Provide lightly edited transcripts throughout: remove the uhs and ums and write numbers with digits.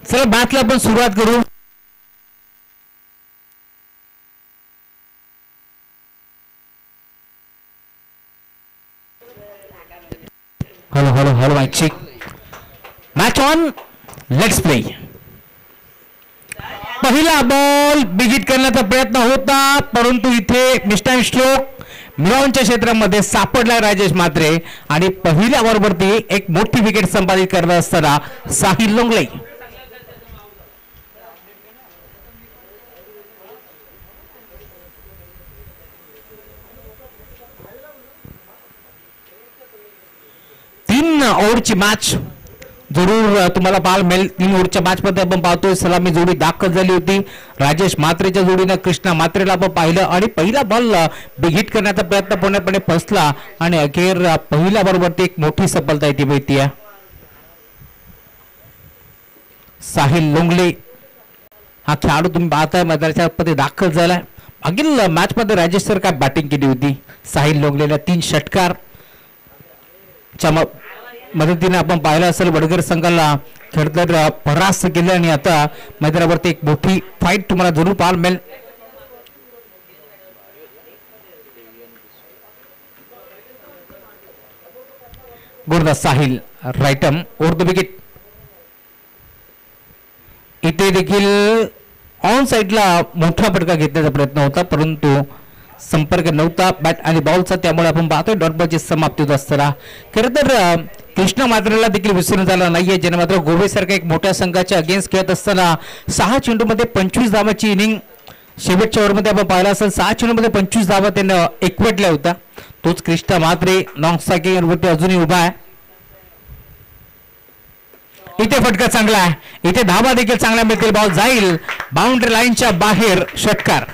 चला मॅचला आपण सुरुवात करू. Hello hello hello mike check. Match on, let's play. पहिला बॉल बिगिट करण्याचा प्रयत्न होता, परंतु इथे मिस्टर स्ट्रोक मिरॉनच्या क्षेत्रामध्ये सापडला राजेश म्हात्रे आणि पहिल्या बॉलवरती एक मोठी विकेट संपादित करत असताना साहिल लोंगले. तीन ओव्हरची मॅच जरूर तुम्हाला पाहायला मिळेल. 3 ओव्हरच्या मॅच मध्ये आपण पाहतोय सलामी जोडी दाखल झाली होती. राजेश म्हात्रेच्या जोडीनं कृष्णा म्हात्रेला आपण पाहिलं आणि पहिला बॉल बिग करण्याचा प्रयत्न पूर्णपणे फसला आणि अखेर पहिल्या बॉलवरती एक मोठी सफलता येते मिळते. साहिल लोंगले हा खेळाडू तुम्ही पाहताय मैदानाच्या मध्ये दाखल झालाय. मागील मॅच मध्ये राजेश सर काय बॅटिंग केली होती. साहिल लोंगलेला 3 षटकार मदतीने आपण पाहिलं असेल. वडगर संघाला खेळतर परास्त केले आणि आता मैदानावरती एक मोठी फाईट तुम्हाला जरूर पाहायला मिळेल. गुरदास साहिल राईटम ओव्हर द विकेट. इथे देखील ऑन साइडला मोठा फटका घेतण्याचा प्रयत्न होता, परंतु संपर्क नव्हता बॅट आणि बॉलचा. त्यामुळे आपण पाहतोय डॉट बॉलची समाप्ती होत असताना खरं तर कृष्णा म्हात्रेला देखील विसरून झाला नाहीये, ज्याने मात्र गोवेसारख्या एक मोठ्या संघाच्या अगेन्स्ट खेळत असताना 6 चेंडूमध्ये 25 धावाची इनिंग शेवटच्या ओव्हरमध्ये आपण पाहिला असेल. 6 चेंडूमध्ये 25 धावा त्यानं एकवटल्या होत्या. तोच कृष्णा म्हात्रे नॉन स्ट्रायकिंगवरती अजूनही उभा आहे. इथे फटका चांगला आहे, इथे धावा देखील चांगल्या मिळतील. बॉल जाईल बाउंड्री लाईनच्या बाहेर. षटकार.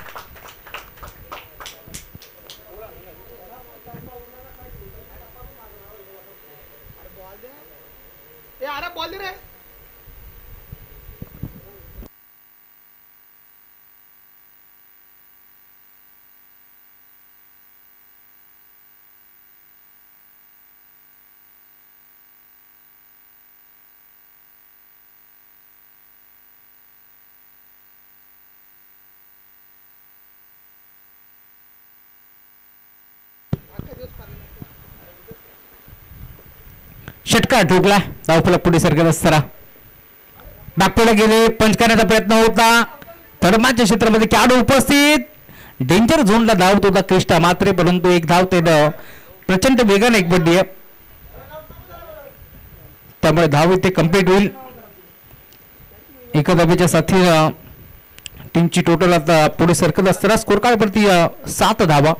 षटकार ठोकला. धावफलक पुढे सरकत असताना बागपुढे गेले. पंच करण्याचा प्रयत्न होता. थर्माच्या क्षेत्रामध्ये खेळाडू उपस्थित. डेंजर झोनला धावत होता कृष्णा म्हात्रे, परंतु एक धाव त्यानं प्रचंड वेगाने एकवटली आहे. त्यामुळे धाव इथे कंप्लीट होईल. एका धावेच्या साथीनं टीमची टोटल आता पुढे सरकत असताना स्कोर कार्डवरती 7 धावा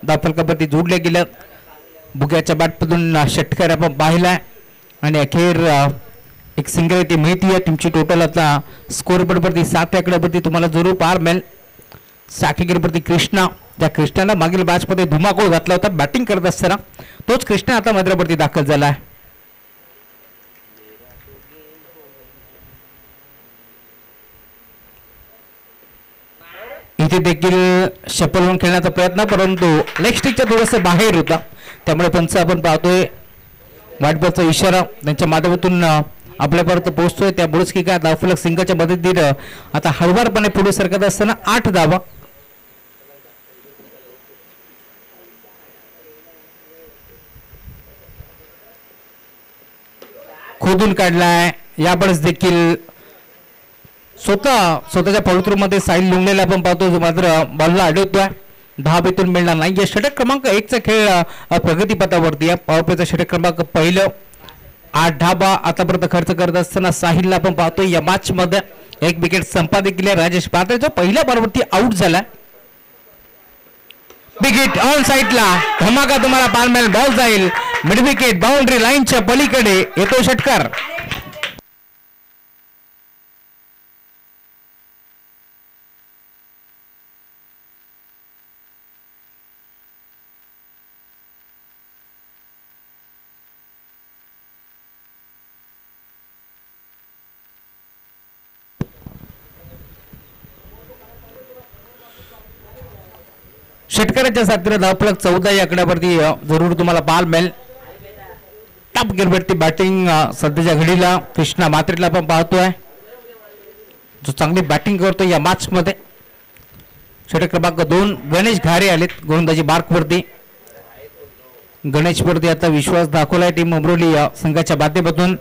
धावफलकावरती जोडल्या गेल्या. बुग्याच्या बॅटमधून षटकार आपण पाहिलाय आणि अखेर एक सिंगल ती माहिती आहे. टीमची टोटल आता स्कोर बोर्डवरती 7 आकड्यावरती तुम्हाला जरूर पाहायला मिळेल. साकेगिरीवरती कृष्णा, ज्या कृष्णाला मागील मॅचमध्ये धुमाकूळ घातला होता बॅटिंग करत असताना, तोच कृष्णा आता मैदानावरती दाखल झाला आहे. इथे देखील शपल होऊन खेळण्याचा प्रयत्न, परंतु लेग स्टिकच्या थोडंसं बाहेर होता. त्यामुळे पंच आपण पाहतोय व्हाईट बॉलचा इशारा त्यांच्या माध्यमातून आपल्यापर्यंत पोहोचतोय. त्यामुळेच की काय धावफलक सिंगलच्या मदतीने आता हळवारपणे पुढे सरकत असताना 8 धावा. खोदून काढलाय. यावेळेस देखील स्वतःच्या पवित्रमध्ये साहिल लोंगलेला आपण पाहतो, जो मात्र बॉलला अडवतोय. धावेतून मिळणार नाहीये. षटक क्रमांक 1 चा खेळ प्रगतीपथावरती आहे. पॉवरप्लेचा षटक क्रमांक 1 8 धावा आतापर्यंत खर्च करत असताना साहिलला आपण पाहतोय या मॅच मध्ये एक विकेट संपादित केली. राजेश म्हात्रे जो पहिल्या बॉलवरती आउट झाला. विकेट ऑन साइडला धमाका तुम्हाला पाहायला मिळेल. बॉल जाईल मिड विकेट बाउंड्री लाईनच्या पलीकडे. येतो षटकार. षटकाराच्या साथीने धावफलक 14 या आकड्यावरती जरूर तुम्हाला पाहायला मिळेल. टॉप गिरवरती बॅटिंग सध्याच्या घडीला कृष्णा मात्रेला आपण पाहतोय, जो चांगली बॅटिंग करतो या मॅच मध्ये. षटक क्रमांक 2 गणेश घारे आलेत गोलंदाजी मार्कवरती. गणेशवरती आता विश्वास दाखवलाय टीम उमरोली संघाच्या माध्यमातून.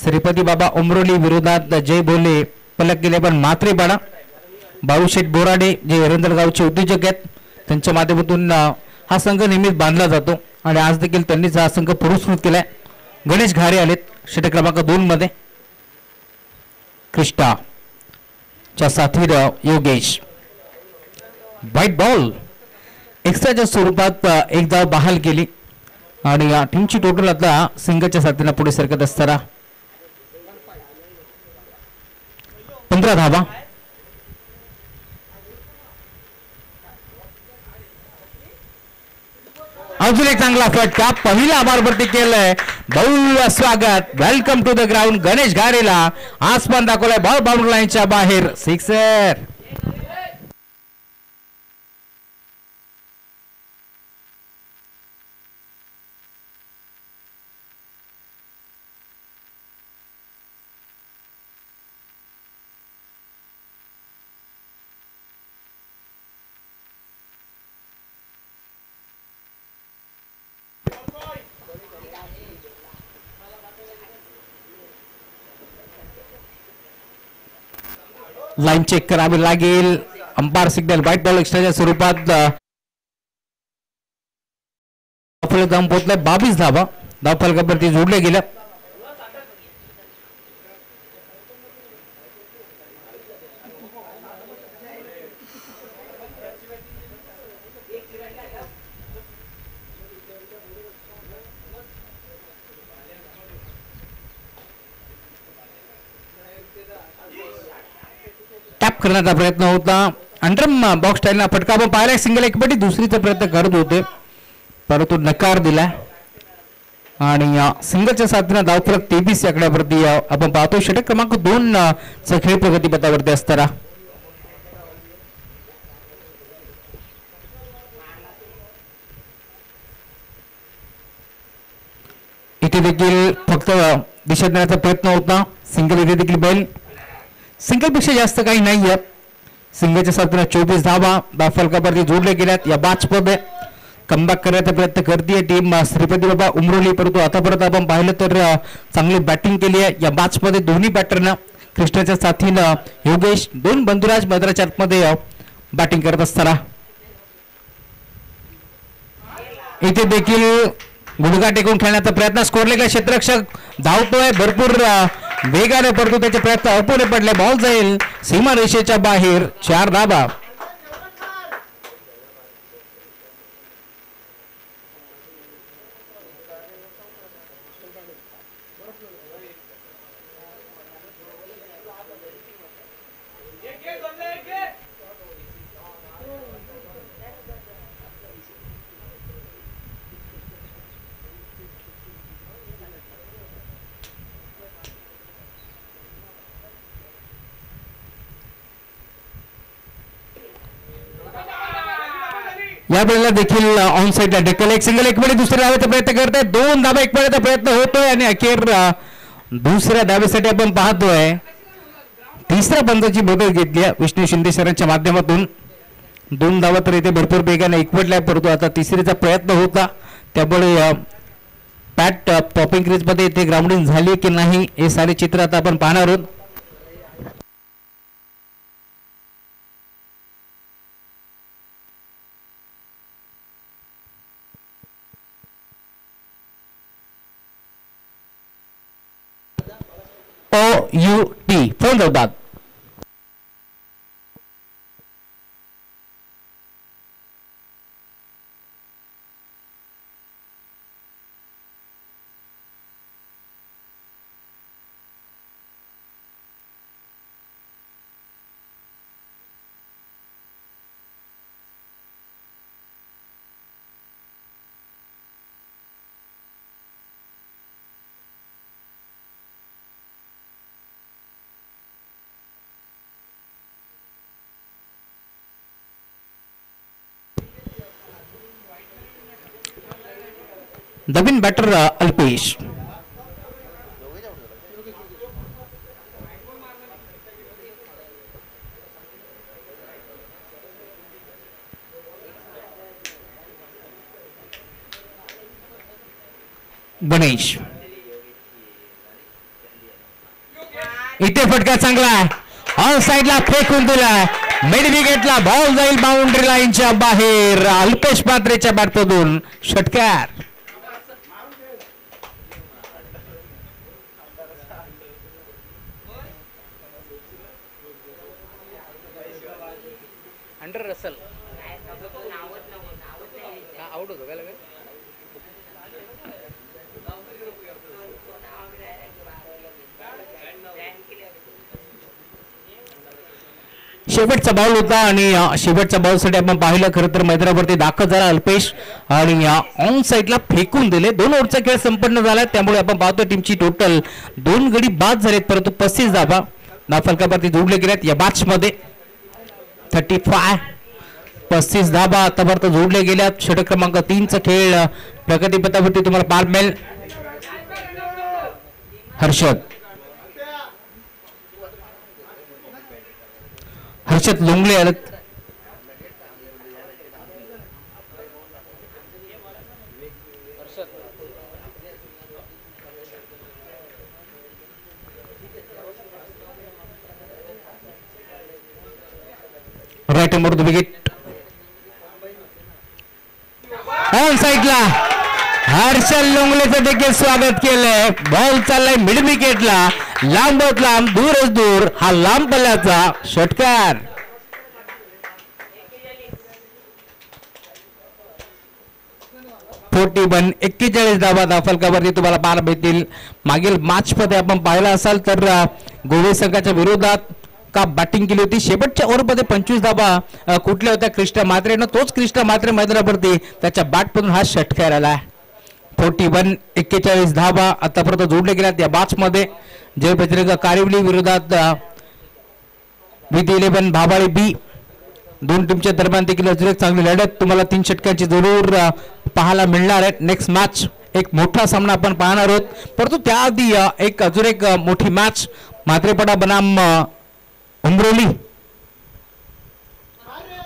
श्रीपती बाबा उमरोली विरोधात जय बोले पलक गेले, पण मात्रे बाळा बाळूशेठ बोराडे जे एरंदलगावचे उद्योजक आहेत त्यांच्या माध्यमातून हा संघ नेहमीच बांधला जातो आणि आज देखील त्यांनीच हा संघ पुरस्कृत केलाय. गणेश घारे आलेत षटक क्रमांक 2 मध्ये. कृष्णा च्या साथीर योगेश व्हाईट बॉल एक्स्ट्राच्या स्वरूपात एक धाव बहाल केली आणि या टीमची टोटल आता सिंगलच्या साथीनं पुढे सरकत असताना 15 धावा. अजून एक चांगला फटका पहिला बारवरती केलंय. भव्य स्वागत, welcome to the ground Ganesh घारेला. आसमान दाखवलाय बॉल बाउंड्री लाईनच्या बाहेर, सिक्सर. लाईन चेक करावी लागेल. अंपायर सिग्नल व्हाईट बॉल एक्स्ट्राच्या स्वरूपात धाव पोहोचलाय 22 धावा. धाव फलकावरती जोडले गेल्या. टॅप करण्याचा प्रयत्न होता. अंडरम बॉक्स स्टाईलला फटका आपण पाहिला. सिंगल एकपटी दुसरीचा प्रयत्न करत होते परंतु नकार दिला आणि सिंगलच्या साथीनं धावफलक 23 आकड्यावरती आपण पाहतो. षटक क्रमांक 2 चा खेळ प्रगतीपथावरती असताना इथे देखील फक्त दिशा देण्याचा प्रयत्न होता. सिंगल इथे देखील बैल सिंगल पेक्षा जास्त काही नाहीये. सिंगलच्या साथीनं 24 धावा धाव फलकावरती जोडल्या गेल्यात. या मॅच मध्ये कमबॅक करण्याचा प्रयत्न करते टीम श्रीपती बाबा उमरोली, परंतु आतापर्यंत आपण पाहिलं तर चांगली बॅटिंग केली आहे या मॅच मध्ये दोन्ही बॅटरना. कृष्णाच्या साथीनं योगेश, 2 बंधुराज मैदानाच्या आतमध्ये बॅटिंग करत असताना इथे देखील गुडघा टेकून खेळण्याचा प्रयत्न. स्कोरलेला क्षेत्ररक्षक धावतोय भरपूर वेगाने, परंतु त्याचे प्रयत्न अपुरे पडले. बॉल जाईल सीमा रेषेच्या बाहेर. 4 धावा. या वेळेला देखील ऑन साइडला ढकल. एक सिंगल एकमध्ये दुसऱ्या धावेचा प्रयत्न करताय. 2 धावा एकपर्यंत प्रयत्न होतोय आणि अखेर दुसऱ्या धावेसाठी आपण पाहतोय तिसऱ्या पंचाची मदत घेतली विष्णू शिंदे सरांच्या माध्यमातून. 2 धावा तर इथे भरपूर वेगाने एकवटल्या, परंतु आता तिसरीचा प्रयत्न होता त्यामुळे पॅट पॉपिंग क्रीज मध्ये इथे ग्राउंडिंग झाली की नाही हे सारे चित्र आता आपण पाहणार आहोत. OUT फोन लावतात. नवीन बॅटर अल्पेश गणेश इथे फटका चांगला ऑन साइडला फेकून दिला मिड विकेटला बॉल जाईल बाउंड्री लाईनच्या बाहेर अल्पेश पात्रेच्या बॅटमधून षटकार अंडर रसल आउट होतो का शेवटचा बॉल होता आणि शेवटच्या बॉलसाठी आपण पाहिलं खरं तर मैदानावरती दाखल झाला अल्पेश आणि ऑन साइडला फेकून दिले 2 ओव्हरचा खेळ संपन्न झाला त्यामुळे आपण पाहतो टीमची टोटल 2 गडी बाद झालेत परंतु 35 धाबा नाफलकावरती जोडले गेल्यात या मॅच मध्ये 35 धाबा आतापर्यंत जोडले गेल्यात षटक क्रमांक 3 चा खेळ प्रगतीपथावरती तुम्हाला पाहायला मिळेल हर्षद लोंगले आलेत राईट नंबर विकेट ऑन साइडला हर्षल लोंगलेचं देखील स्वागत केलंय बॉल चाललाय मिड विकेटला लांबत लांब दूरच दूर हा लांब पल्ल्याचा षटकार फोर्टी 41 धावा दाफलकावरती तुम्हाला पाहायला मिळतील मागील मॅच मध्ये आपण पाहिला असाल तर गोवे संघाच्या विरोधात का बॅटिंग केली होती शेवटच्या ओव्हरमध्ये 25 धावा कुठल्या होत्या कृष्णा म्हात्रेनं तोच कृष्णा म्हात्रे मैदानावरती त्याच्या बॅटमधून हा षटकार आला 41 धावा आतापर्यंत जोडले गेल्यात या मॅच मध्ये जय बजरंग कारिवली विरोधात विधी 11 भाबाळी बी दोन टीमच्या दरम्यान देखील अजून एक चांगली लढत तुम्हाला 3 षटकांची जरूर पाहायला मिळणार आहे नेक्स्ट मॅच एक मोठा सामना आपण पाहणार आहोत परंतु त्याआधी एक अजून एक मोठी मॅच म्हात्रेपडा बनाम उमरोली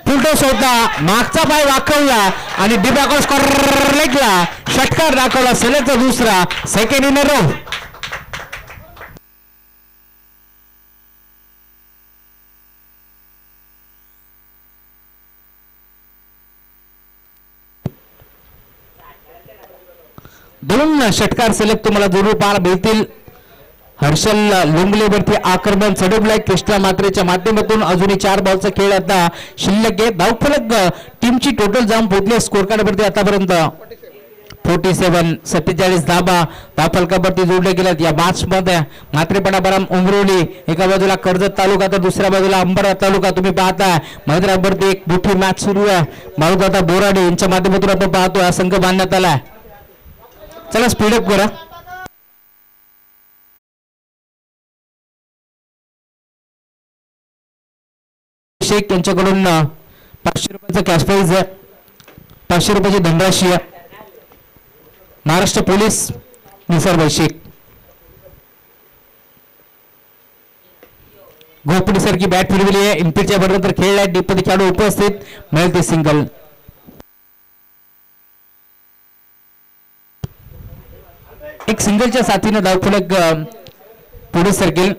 फुलटॉस होता मागचा पाय वाकवला आणि डिबॅक स्कोअर लेगला षटकार दाखवला सलगचा दुसरा सेकंड इन अ रो 2 षटकार सलग तुम्हाला जरूर पाहायला मिळतील हर्षल लोंगलेवरती आक्रमण चढवलंय कृष्णा म्हात्रेच्या माध्यमातून अजूनही 4 बॉलचा खेळ आता शिल्लक आहे धावफलक टीमची टोटल जाम पोहोचली स्कोर कार्ड वरती आतापर्यंत 47 धाबा धावफलकावरती जोडले गेल्यात या मॅच मध्ये म्हात्रेपडा बनाम उमरोली एका बाजूला कर्जत तालुका तर दुसऱ्या बाजूला अंबरनाथ तालुका तुम्ही पाहता मैदानावरती एक मोठी मॅच सुरू आहे मारुदादा बोराडे यांच्या माध्यमातून आपण पाहतो हा संघ बांधण्यात आला चला स्पीडअप करा शेख यांच्याकडून 500 रुपयाचा कॅश प्राइज आहे 500 रुपयाची धनराशी आहे महाराष्ट्र पोलीस निसार वैशिक गोपडी सारखी बॅट फिरवली आहे इनपिटच्या बरोबर खेळला डीपमध्ये खेळाडू उपस्थित मिळेल ते सिंगल एक सिंगलच्या साथीनं धावफलक पुढे सरकेल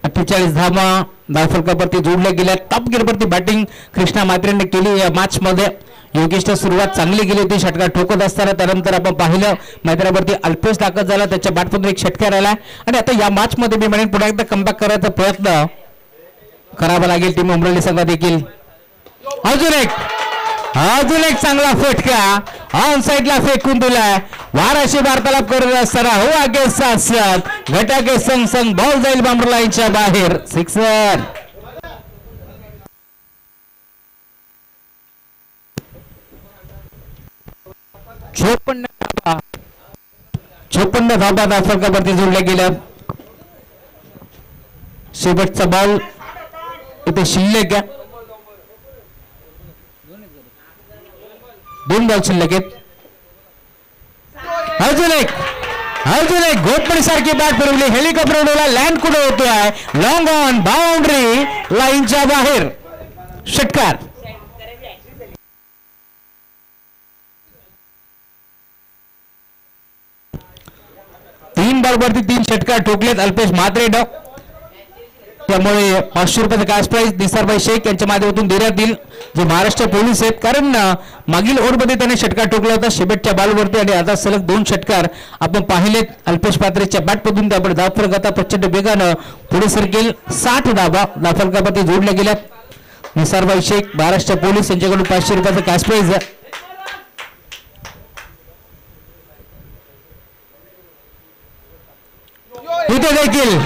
48 धावा धावफलकावरती जोडल्या गेल्या टॉप गिअरवरती बॅटिंग कृष्णा म्हात्रेने केली या मॅच मध्ये योगेशची सुरुवात चांगली गेली होती षटकार ठोकत असताना त्यानंतर आपण पाहिलं मैदानावरती अल्पेश दाखल झाला त्याच्या बॅटमधून एक षटकार आला आणि आता या मॅच मध्ये मी म्हणेन पुन्हा एकदा कमबॅक करायचा प्रयत्न करावा लागेल टीम उमरोली संघ देखील अजून एक चांगला फटका ऑन साइडला फेकून दिलाय वाराशी वार्तालाप करत असताना हो आगे साथ घटाके संग संग बॉल जाईल बाउंड्री लाईनच्या बाहेर सिक्सर 56 धाबा धावफलकावरती जोडल्या गेल्या शेवटचा बॉल इथे शिल्लक आहे 2 बॉल शिल्लक आहेत अजून एक घोटपडी सारखी बॅट फिरवली हेलिकॉप्टर उडवला लँड कुठे होतोय लॉंग ऑन बाउंड्री लाईनच्या बाहेर षटकार बॉलवरती 3 षटकार ठोकलेत अल्पेश म्हात्रेनं. त्यामुळे 500 रुपयाचा कॅश प्राइज निसारभाई शेख यांच्या माध्यमातून देण्यात येईल जे महाराष्ट्र पोलीस आहेत. कारण मागील ओव्हरमध्ये त्याने षटकार ठोकला होता शेवटच्या बॉलवरती आणि आता सलग 2 षटकार आपण पाहिलेत अल्पेश म्हात्रेच्या बॅटमधून. त्यामुळे धावफलक आता प्रचंड वेगानं पुढे सरकेल. 60 धावा धावफलकामध्ये जोडल्या गेल्यात. निसारभाई शेख महाराष्ट्र पोलीस यांच्याकडून 500 रुपयाचा कॅश प्राइज. इथे देखील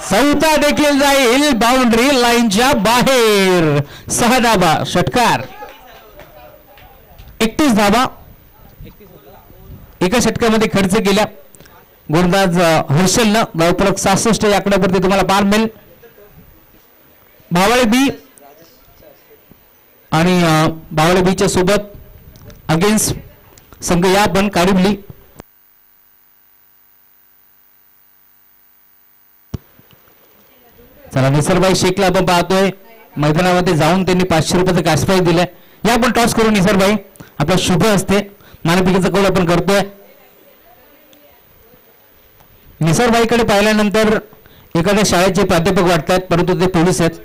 चौथा देखील जाईल बाउंड्री लाईनच्या बाहेर. 6 धावा षटकार 31 धावा एका षटकामध्ये खर्च केल्या. गोलंदाज हर्षलनं धावफलक 66 या आकड्यावरती तुम्हाला पार मिळेल. भावळे बी आणि भावळे बीच्या सोबत अगेन्स्ट संघ या पण काढिवली. चला निसरभाई शेखला आपण पाहतोय मैदानामध्ये जाऊन त्यांनी 500 रुपयाचा कॅश प्राइज दिलाय. या आपण टॉस करू निसरभाई आपला शुभ असते मानपिकेचा कौल आपण करतोय. निसरभाईकडे पाहिल्यानंतर एखाद्या शाळेचे प्राध्यापक वाटतात परंतु ते पोलीस आहेत.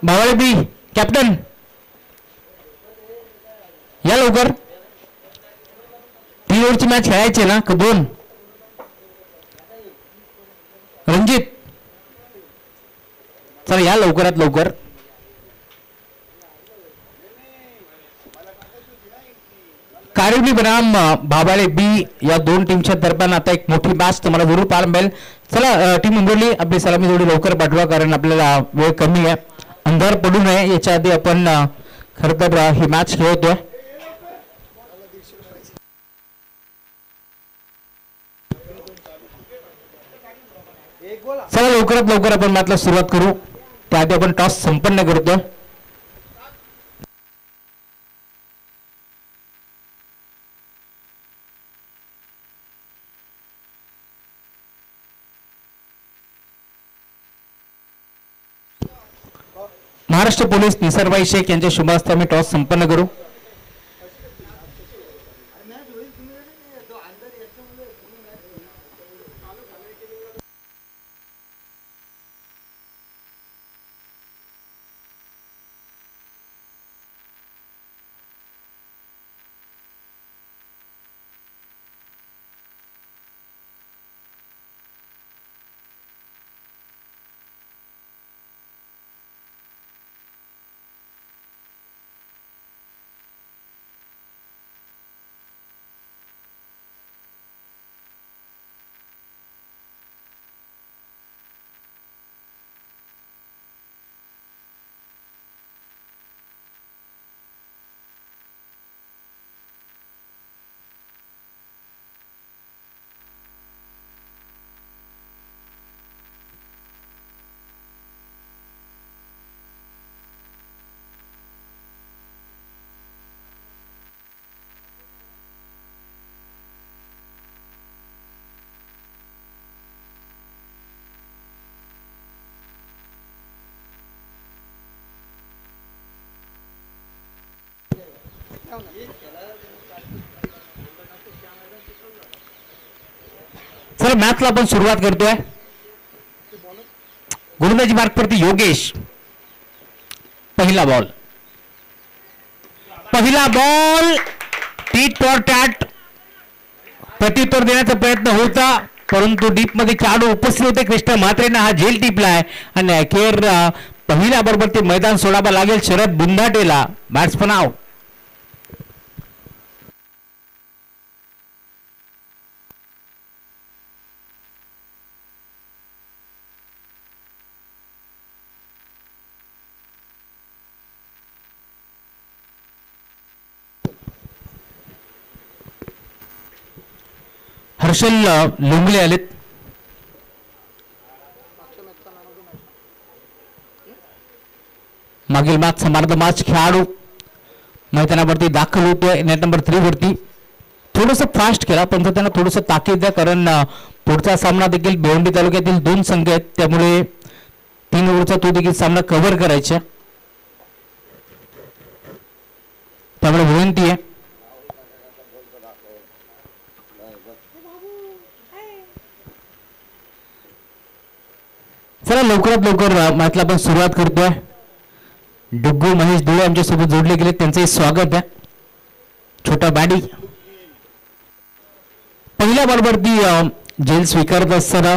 भावळे बी कॅप्टन या लवकर. 3 ओव्हरची मॅच खेळायची ना का 2? रणजित चला या लवकरात लवकर. कारिवली बनाम भाबाळे बी या 2 टीमच्या दरम्यान आता एक मोठी मॅच तुम्हाला जरूर पाहायला मिळेल. चला टीम उंबरली आपली सलामी थोडी लवकर पाठवा कारण आपल्याला वेळ कमी आहे. अंधार पडू नये याच्या आधी आपण खरं तर ही मॅच खेळतोय. चला लवकरात लवकर आपण मॅचला सुरुवात करू. त्याआधी आपण टॉस संपन्न करतोय. महाराष्ट्र पोलीस निसारभाई शेख यांच्या शुभ हस्ते आम्ही टॉस संपन्न करू. चला मॅचला आपण सुरुवात करतोय. गोलंदाजी मार्कवरती योगेश. पहिला बॉल टीट फॉर टॅट प्रत्युत्तर देण्याचा प्रयत्न होता परंतु डीप मध्ये खेळाडू उपस्थित होते. कृष्ण म्हात्रेनं हा झेल टिपलाय आणि अखेर पहिल्या बरोबर ते मैदान सोडावं लागेल शरद बुंदाटेला. Batsman out. हर्षल लोंगले आलेत. मागील मॅच समार्थ मॅच खेळाडू मैदानावरती दाखल होतोय नेट नंबर 3 वरती. थोडस फास्ट केला पण त्यांना थोडस ताकीद द्या, कारण पुढचा सामना देखील भिवंडी तालुक्यातील 2 संघ आहेत, त्यामुळे 3 ओव्हरचा तो देखील सामना कव्हर करायचा. त्यामुळे विनंती आहे. चला लवकरात लवकर मॅचला आपण सुरुवात करतोय. डुग्गू महेश धुळे आमच्यासोबत जोडले गेले, त्यांचंही स्वागत आहे. छोटा बॅडी पहिल्या बॉलवरती झेल स्वीकारत असताना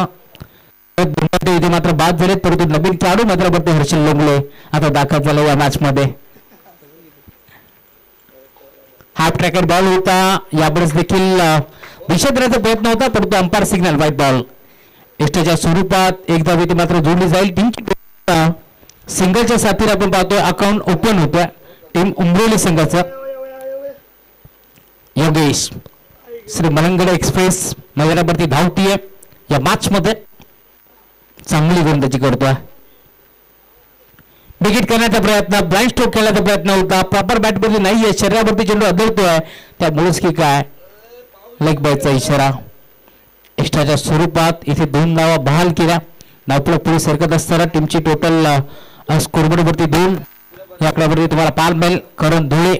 इथे मात्र बाद झालेत, परंतु नवीन खेळाडू मैदानावरती हर्षल लोंगले आता दाखल झाला या मॅच मध्ये. हाफ ट्रॅकर बॉल होता, यावेळेस देखील दिशा देण्याचा प्रयत्न होता, परंतु अंपायर सिग्नल व्हाईट बॉल. एस्टेच्या स्वरूपात एक धाव इथे मात्र जोडली जाईल. टीमची सिंगलच्या साथीने आपण पाहतोय अकाउंट ओपन होतोय टीम उंबरोली संघाचा. योगेश श्री मलंगड एक्सप्रेस मैदानावरती धावतीये या मॅच मध्ये, चांगली गोलंदाजी करतोय. विकेट करण्याचा प्रयत्न, ब्लाइंड स्ट्रोक खेळण्याचा प्रयत्न होता, प्रॉपर बॅटमध्ये नाहीये, शरीरावरती चेंडू आदळतोय, त्यामुळेच की काय लेग बायचा इशारा. एक्स्ट्राच्या स्वरूपात इथे 2 धावा बहाल केल्या. नावपुढे पुढे सरकत असताना टीमची टोटल स्कोरबोर्ड वरती 2 या आकड्यावरती तुम्हाला पाल मिळेल. करण धुळे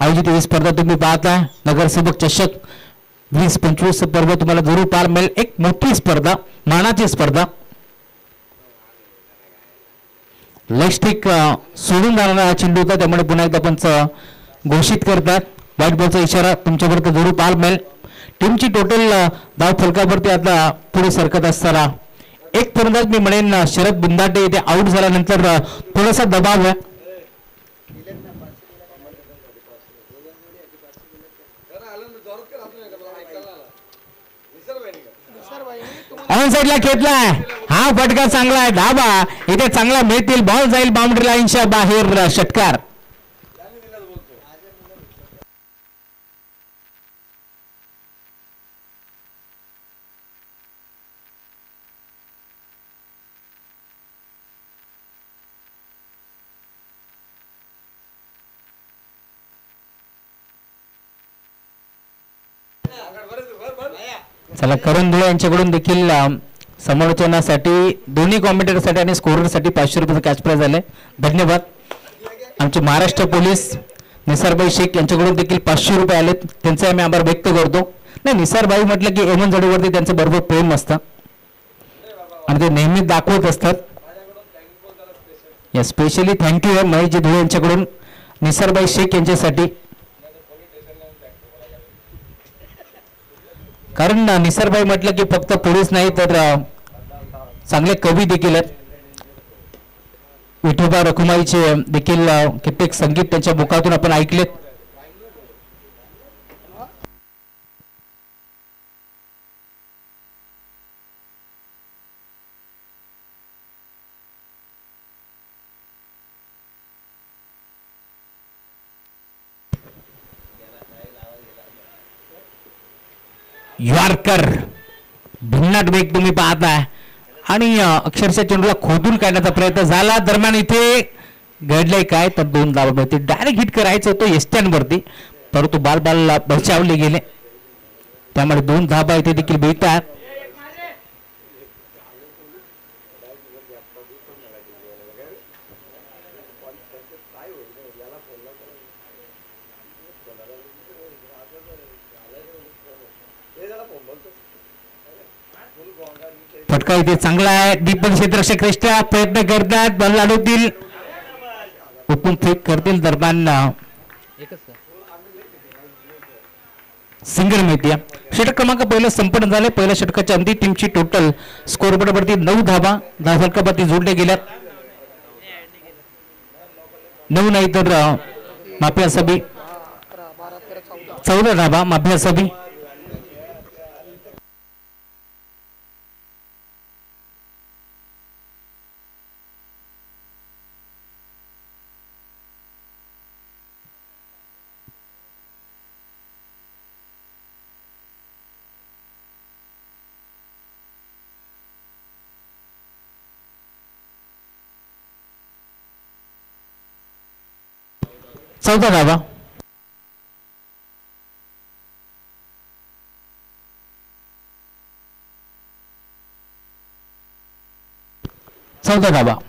आयोजित ही स्पर्धा तुम्ही पाहता, नगरसेवक चषक 20-25 पर्व तुम्हाला जरूर पाल मिळेल. एक मोठी स्पर्धा, मानाची स्पर्धा. लेग स्टिक सोडून जाणारा चेंडू होता, त्यामुळे पुन्हा एकदा पंच घोषित करतात. व्हाईट बॉलचा इशारा तुमच्यावरती जरूर पाल मिळेल. टीमची टोटल धाव फलकावरती आता पुढे सरकत असताना एक फलंदाज मी म्हणेन शरद बुंदाटे इथे आउट झाल्यानंतर थोडासा दबाव आहे. ऑन साइडला खेळलाय, हा फटका चांगला आहे, धाबा इथे चांगला मिळतील, बॉल जाईल बाउंड्री लाईनच्या बाहेर, षटकार. चला करण धुळे यांच्याकडून देखील समालोचनासाठी दोन्ही कॉमेंटेटरसाठी आणि स्कोररसाठी 500 रुपयाचं कॅश प्राइज आले. धन्यवाद. आमचे महाराष्ट्र पोलीस निसारबाई शेख यांच्याकडून देखील 500 रुपये आलेत, त्यांचे आम्ही आभार व्यक्त करतो. नाही, निसारबाई म्हटलं की एमन जडेवरती त्यांचं बरोबर प्रेम असतं आणि ते नेहमी दाखवत असतात. या स्पेशली थँक्यू आहे महेशजी धुळे यांच्याकडून निसारबाई शेख यांच्यासाठी, कारण निसारबाई म्हटलं की फक्त पोलीस नाही तर चांगले कवी देखील आहेत. विठोबा रखुमाईचे देखील कित्येक संगीत त्यांच्या मुखातून आपण ऐकलेत. यॉर्कर भिन्नाट वेग तुम्ही पाहताय आणि अक्षरशः चेंडूला खोदून काढण्याचा प्रयत्न झाला. दरम्यान इथे घडलंय काय तर 2 धावा मिळते. डायरेक्ट हिट करायचं होतं एस्टॅनवरती, परंतु बाल बचावले गेले, त्यामुळे 2 धावा इथे देखील मिळतात. फटका इथे चांगला आहे. दीपक क्षेत्ररक्षक श्रेष्ठ प्रयत्न करतात, बॉल लाडवतील, हुकूम फेक करतील. दरम्यान सिंगल मिळते. षटक क्रमांक पहिलं संपन्न झाले. पहिल्या षटकाच्या अंती टीमची टोटल स्कोरबोर्डवरती 9 धावा फलकावरती जोडल्या गेल्या. 9 नाही तर माफी असावी 14 धावा माफी असावी. 14 धावा. चौदा धावा.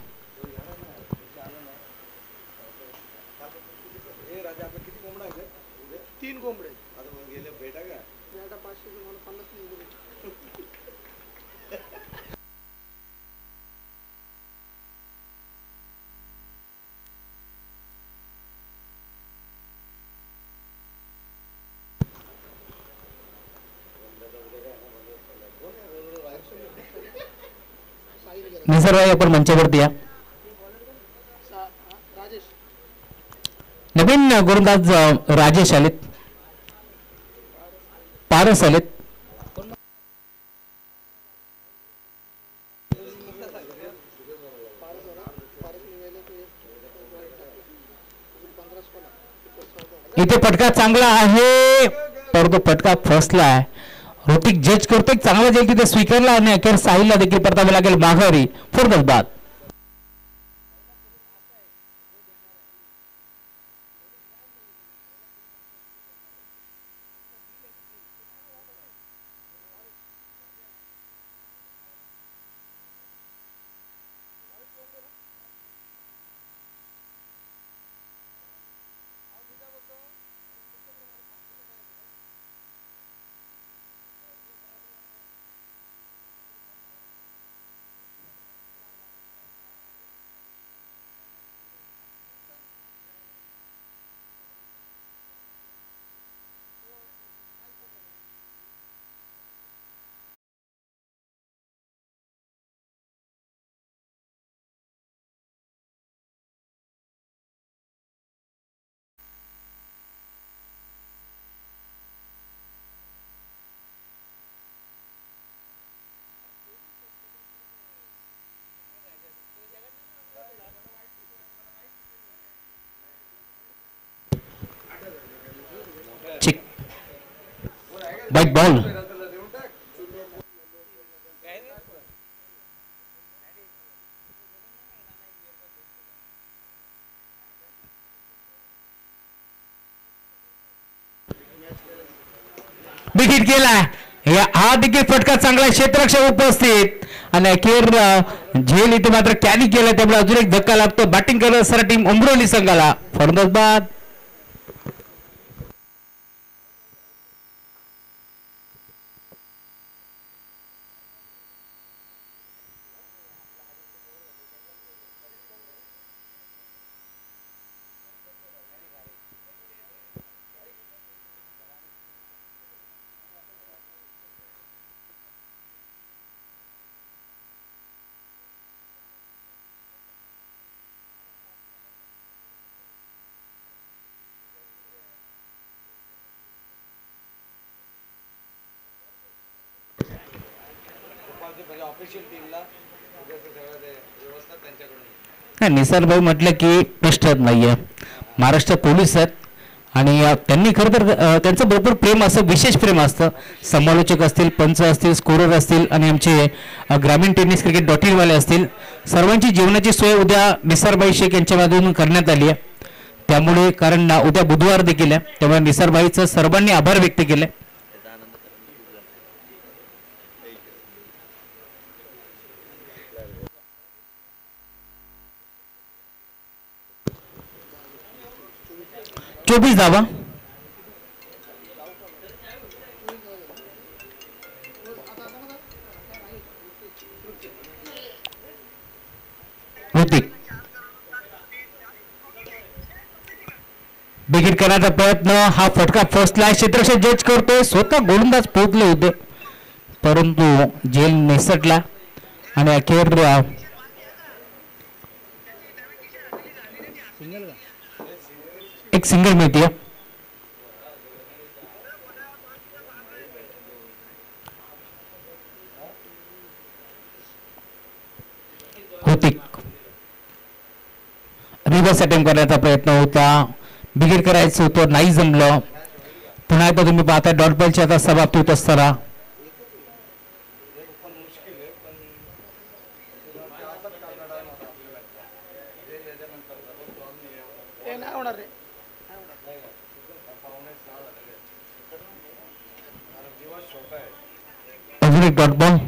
निसर्ग आपण मंचावरती या. नवीन गोलंदाज राजेश आलेत, पारस आलेत. इथे फटका चांगला आहे, परंतु फटका फसला आहे. ऋतिक जज करतो, एक चांगला जेल तिथे स्वीकारला आणि अखेर साहिलला देखील परतावे लागेल माघारी. फुरदल बाद. White ball. विकेट केला. हा देखील फटका चांगला, क्षेत्ररक्षक उपस्थित आणि अखेर झेल इथे मात्र कॅरी केला, त्यामुळे अजून एक धक्का लागतो. बॅटिंग करत असणारा टीम उमरोली संघाला. फलंदाज बाद. निसार भाई म्हटलं की प्रश्नच नाहीये. महाराष्ट्र पोलीस आहेत आणि त्यांनी खरं तर त्यांचं भरपूर प्रेम असं, विशेष प्रेम असतं. समालोचक असतील, पंच असतील, स्कोरर असतील आणि आमचे ग्रामीण टेनिस क्रिकेट .in वाले असतील, सर्वांची जीवनाची सोय उद्या निसारबाई शेख यांच्या माध्यमातून करण्यात आली आहे. त्यामुळे कारण उद्या बुधवार देखील आहे, त्यामुळे निसारबाईचं सर्वांनी आभार व्यक्त केले. चोवीस धावा. ऋतिक बिगिट करण्याचा प्रयत्न, हा फटका फसलाय. क्षेत्ररक्षक जज करतोय, स्वतः गोलंदाज पोहोचले होते परंतु झेल निसटला आणि अखेर एक सिंगल मिळते. ऋतिक रिव्हर्स अटेम्प्ट करण्याचा प्रयत्न होता, बिगिट करायचं होतं, नाही जमलं. पुन्हा एकदा तुम्ही पाहता डॉट बॉलची आता समाप्ती होत असताना अजून एक डॉट बॉल.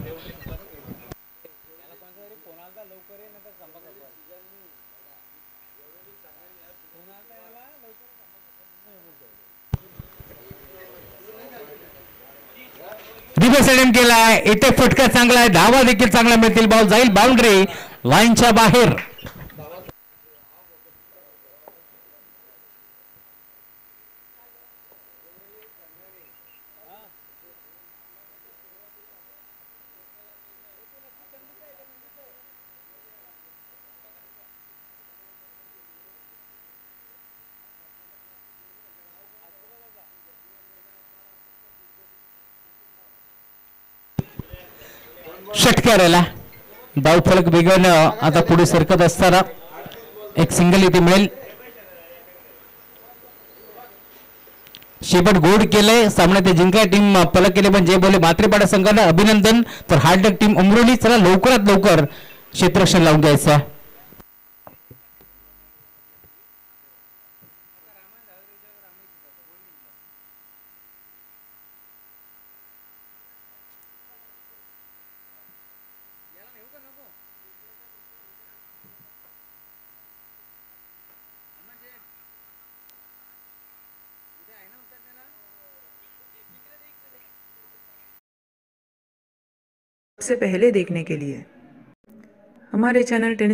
रिव्हर्स केलाय. इथे फटका चांगला आहे. धावा देखील चांगला मिळतील. बॉल जाईल बाउंड्री लाईनच्या बाहेर. षटकाराला धावफलक वेगानं आता पुढे सरकत असताना एक सिंगल इथे मिळेल. शेपट गोड केलंय. सामन्यात जिंका टीम पलक केले पण जे बोले मात्रेपाडा संघाला अभिनंदन. तर हार्डक टीम अमरोली चला लवकरात लवकर क्षेत्ररक्षण लावून घ्यायचं. से पहले देखने के लिए हमारे चैनल टेनिस